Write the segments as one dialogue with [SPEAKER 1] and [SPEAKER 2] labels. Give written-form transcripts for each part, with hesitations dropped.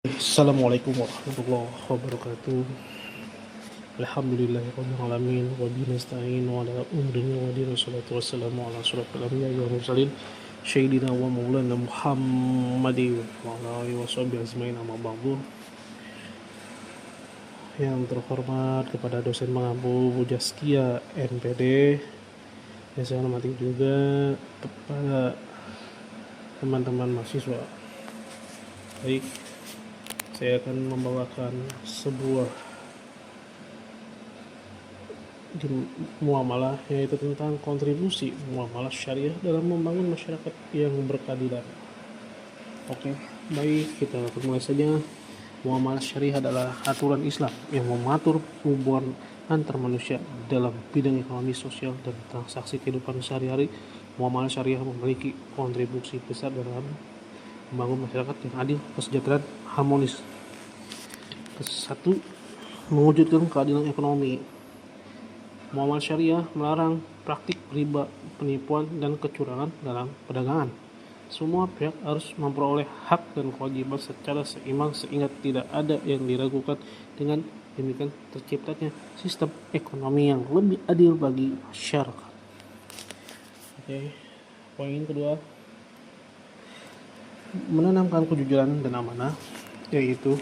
[SPEAKER 1] Assalamualaikum warahmatullahi wabarakatuh. Alhamdulillahirabbil alamin wa bihi nasta'in wa ala umrina wa dina salatu wassalamu ala asyrofil anbiya'i wal mursalin sayyidina wa maulana Muhammadin wa ala alihi washabihi ajmain amma ba'du. Yang terhormat kepada dosen mengampu Bujaskia NPD, yang saya hormati juga kepada teman-teman mahasiswa. Baik, saya akan membawakan sebuah di muamalah, yaitu tentang kontribusi muamalah syariah dalam membangun masyarakat yang berkeadilan. Oke, baik, kita mulai saja. Muamalah syariah adalah aturan Islam yang mengatur hubungan antar manusia dalam bidang ekonomi, sosial, dan transaksi kehidupan sehari-hari. Muamalah syariah memiliki kontribusi besar dalam membangun masyarakat yang adil, kesejahteraan, harmonis. Satu, mewujudkan keadilan ekonomi. Muamalah syariah melarang praktik riba, penipuan, dan kecurangan dalam perdagangan. Semua pihak harus memperoleh hak dan kewajiban secara seimbang sehingga tidak ada yang diragukan. Dengan demikian terciptanya sistem ekonomi yang lebih adil bagi masyarakat. Oke, poin kedua, menanamkan kejujuran dan amanah, yaitu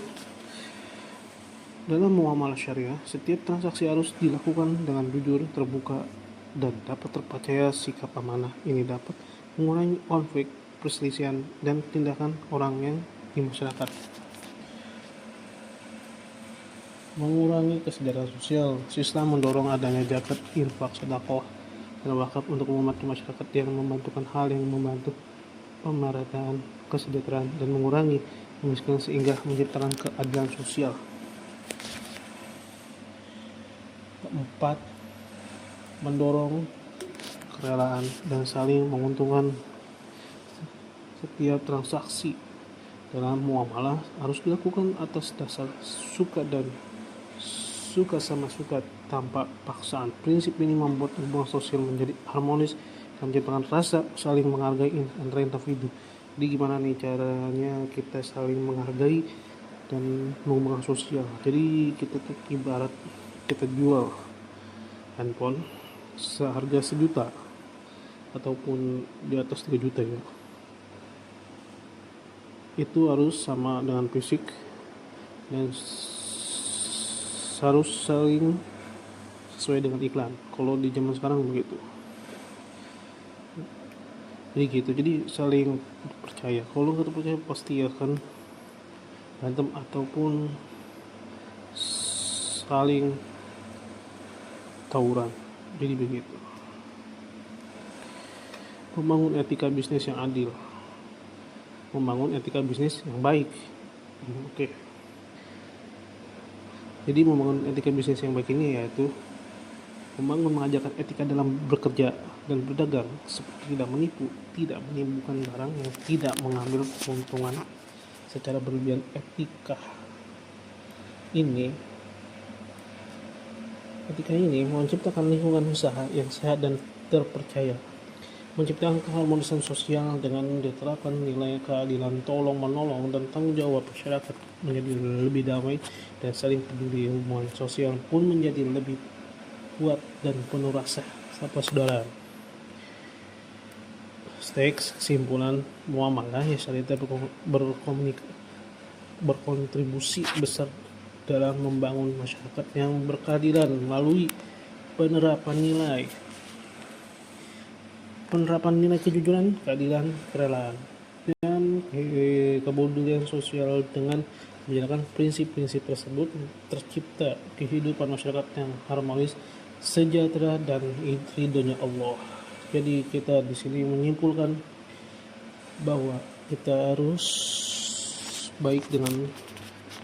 [SPEAKER 1] dalam muamalah syariah, setiap transaksi harus dilakukan dengan jujur, terbuka, dan dapat terpercaya. Sikap amanah ini dapat mengurangi konflik, perselisihan, dan tindakan orang yang di masyarakat. Mengurangi kesadaran sosial. Islam mendorong adanya zakat, infak, sedekah, dan wakaf untuk membantu masyarakat yang membutuhkan, hal yang membantu pemerataan kesejahteraan dan mengurangi kemiskinan sehingga menciptakan keadilan sosial. Keempat, mendorong kerelaan dan saling menguntungkan. Setiap transaksi dalam muamalah harus dilakukan atas dasar suka sama suka tanpa paksaan. Prinsip ini membuat hubungan sosial menjadi harmonis dan menciptakan rasa saling menghargai antara individu. Jadi gimana nih caranya kita saling menghargai dan hubungan sosial? Jadi kita tuh ibarat kita jual handphone seharga 1 juta ataupun di atas 3 juta ya, itu harus sama dengan fisik dan harus saling sesuai dengan iklan. Kalau di zaman sekarang begitu, jadi gitu, jadi saling percaya. Kalau nggak percaya pasti akan berantem ataupun saling tawuran. Jadi begitu. Membangun etika bisnis yang adil, membangun etika bisnis yang baik. Oke. Jadi membangun etika bisnis yang baik ini yaitu mengajarkan etika dalam bekerja dan berdagang, seperti tidak menipu, tidak menimbulkan barang yang tidak mengambil keuntungan secara berlebihan. Etika ini menciptakan lingkungan usaha yang sehat dan terpercaya, menciptakan keharmonisan sosial dengan diterapkan nilai keadilan, tolong menolong, dan tanggung jawab. Masyarakat menjadi lebih damai dan saling peduli. Hubungan sosial pun menjadi lebih kuat dan penuh rasa persaudaraan. Teks kesimpulan, muamalah syariah berkontribusi besar dalam membangun masyarakat yang berkeadilan melalui penerapan nilai kejujuran, keadilan, kerelaan, dan kepedulian sosial. Dengan menjalankan prinsip-prinsip tersebut, tercipta kehidupan masyarakat yang harmonis, sejahtera, dan ridhonya Allah. Jadi kita di sini menyimpulkan bahwa kita harus baik dengan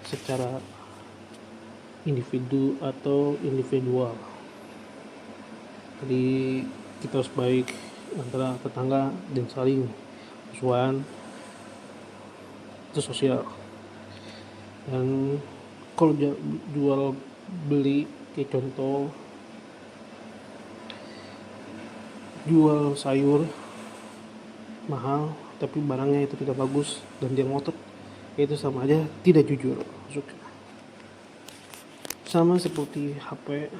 [SPEAKER 1] secara individu atau individual. Jadi kita harus baik antara tetangga dan saling musuhan, itu sosial. Dan kalau jual beli, kayak contoh jual sayur mahal tapi barangnya itu tidak bagus dan dia ngotot, itu sama aja tidak jujur. Sama seperti HP,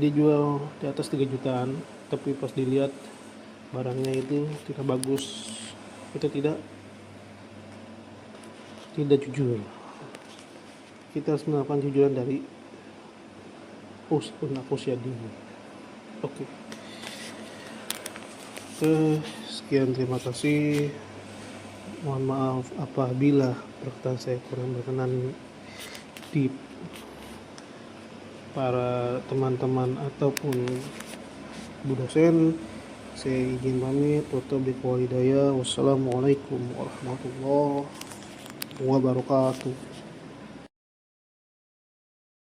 [SPEAKER 1] dijual di atas 3 jutaan tapi pas dilihat barangnya itu tidak bagus, itu tidak jujur. Kita harus melakukan jujuran dari usia dini. Oke. Sekian, terima kasih. Mohon maaf apabila perkataan saya kurang berkenan di para teman-teman ataupun bu dosen. Saya izin pamit. Wassalamualaikum warahmatullahi wabarakatuh.